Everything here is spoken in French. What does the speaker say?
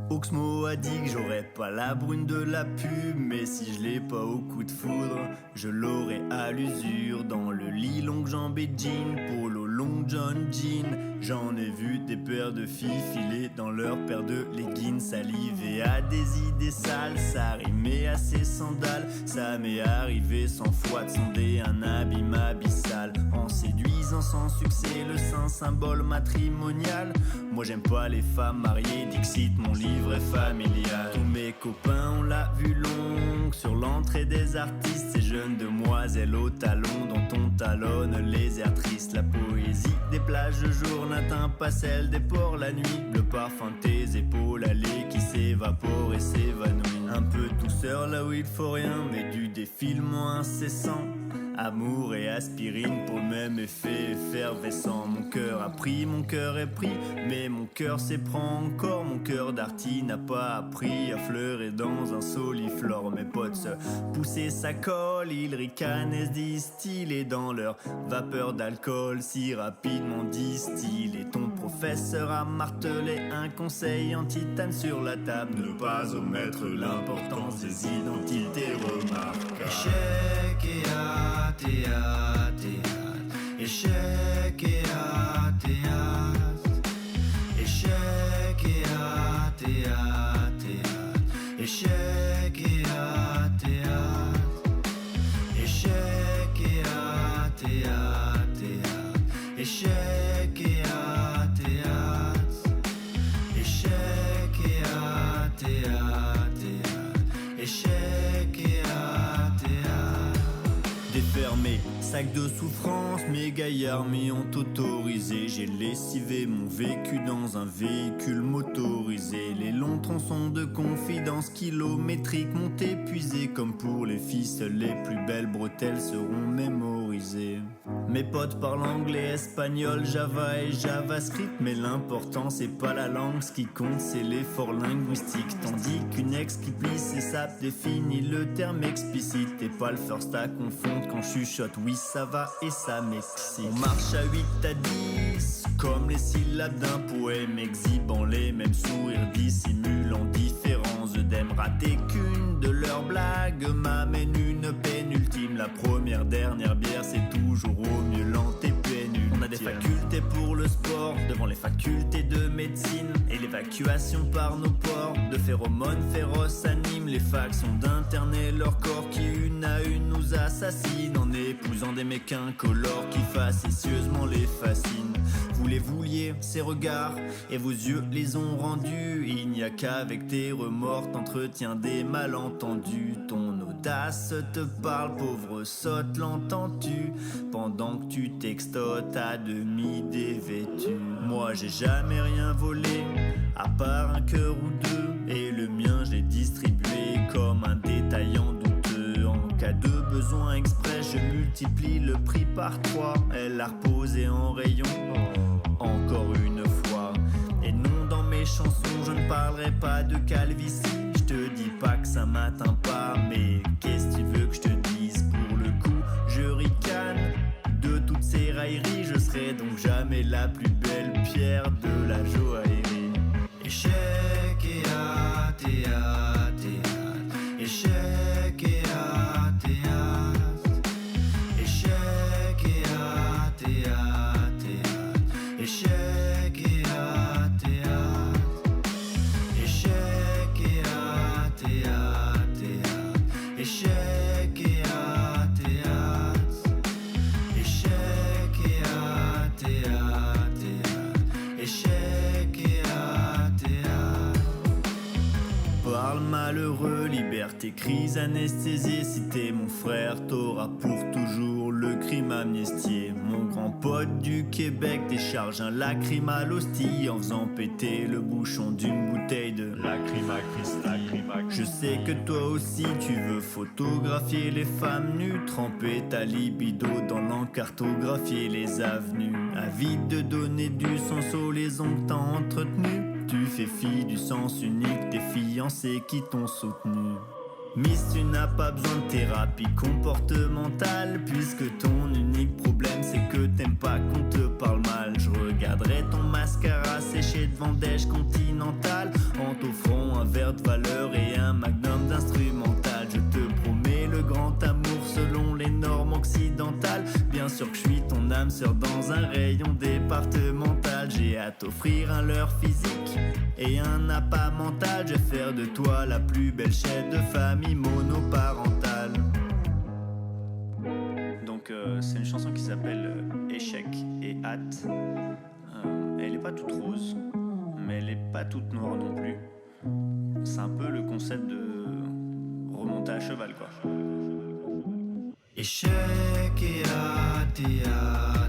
Oxmo a dit que j'aurais pas la brune de la pub, mais si je l'ai pas au coup de foudre, je l'aurais à l'usure. Dans le lit, longue jambe et jean, polo long John jean. J'en ai vu des paires de filles filer dans leur paire de leggings, saliver à des idées sales, ça rimait à ses sandales. Ça m'est arrivé 100 fois de sonder un abîme abyssal, en séduisant sans succès le saint symbole matrimonial. Moi j'aime pas les femmes mariées, Dixit mon livre est familial. Tous mes copains ont la vue longue sur l'entrée des artistes, ces jeunes demoiselles aux talons dont on talonne les airs tristes. La poésie des plages de jour n'atteint pas celle des ports la nuit. Le parfum de tes épaules allées qui s'évapore et s'évanouit. Un peu de douceur là où il faut rien, mais du défilement incessant. Amour et aspirine pour le même effet effervescent. Mon cœur a pris, mon cœur est pris, mais mon cœur s'éprend encore. Mon cœur d'arty n'a pas appris à fleurer dans un soliflore. Mes potes se pousser sa colle, ils ricanent et se distillent, et dans leur vapeur d'alcool si rapidement distillent. Et ton professeur a martelé un conseil en titane sur la table: ne pas omettre l'importance des identités remarquables. Échec et théâtre, échec et théâtre, échec et théâtre, échec et théâtre, échec et théâtre, échec et théâtre, échec et théâtre, échec et théâtre. Défermé, sac de souffrance, mes gaillards m'y ont autorisé. J'ai lessivé mon vécu dans un véhicule motorisé. Les longs tronçons de confidence kilométriques m'ont épuisé. Comme pour les filles, seules les plus belles bretelles seront mémorisées. Mes potes parlent anglais, espagnol, Java et JavaScript, mais l'important c'est pas la langue, ce qui compte c'est l'effort linguistique. Tandis qu'une ex qui plie ses sapes définit le terme explicite. Et pas le first à confondre quand je chuchote oui ça va et ça m'excite. On marche à 8 à 10 comme les syllabes d'un poème, exhibant les mêmes sourires, dissimulant différents œdèmes. Raté qu'une de leurs blagues m'amène une peine ultime. La première dernière bière c'est toujours au mieux l'antépénultième. On a des facultés pour le sport devant les facultés de médecine, et l'évacuation par nos pores de phéromones féroces animent les factions d'interner leur corps qui une à une nous assassinent, en épousant des mecs incolores qui facétieusement les fascinent. Vous les vouliez, ces regards, et vos yeux les ont rendus. Il n'y a qu'avec tes remords t'entretiens des malentendus. Ton audace te parle, pauvre sotte, l'entends-tu? Pendant que tu textotes à demi dévêtu. Moi j'ai jamais rien volé, à part un cœur ou deux, et le mien j'ai distribué comme un détaillant douteux. En cas de besoin express, je multiplie le prix par 3. Elle l'a reposé en rayon, encore une fois. Et non, dans mes chansons, je ne parlerai pas de calvitie. Je te dis pas que ça m'atteint pas, mais qu'est-ce que tu veux que je te dise? Pour le coup, je ricane de toutes ces railleries. Je serai donc jamais la plus belle pierre de la joaillerie. Échec et théâtre, échec et théâtre, échec et théâtre, échec et théâtre, échec et théâtre, échec et théâtre, échec et théâtre, échec et théâtre. Parle malheureux, liberté, crise, anesthésiée. Si t'es mon frère, t'auras pour toujours le crime amnistié. Mon grand pote du Québec décharge un lacrymal hostile en faisant péter le bouchon d'une bouteille de Lacryma Christi. Je sais que toi aussi tu veux photographier les femmes nues, tremper ta libido dans l'encartographier les avenues. Avide de donner du sens aux liaisons que t'as entretenues. Tu fais fi du sens unique des fiancés qui t'ont soutenu. Miss, tu n'as pas besoin de thérapie comportementale, puisque ton unique problème c'est que t'aimes pas qu'on te parle mal. Je regarderai ton mascara séché devant Dèche Continental en t'offrant perte valeur et un magnum d'instrumental. Je te promets le grand amour selon les normes occidentales. Bien sûr que je suis ton âme sœur dans un rayon départemental. J'ai à t'offrir un leurre physique et un appât mental. Je vais faire de toi la plus belle chef de famille monoparentale. Donc c'est une chanson qui s'appelle Échec et hâte. Elle est pas toute rose, mais elle est pas toute noire non plus. C'est un peu le concept de remonter à cheval, quoi. Échec et hâte et hâte.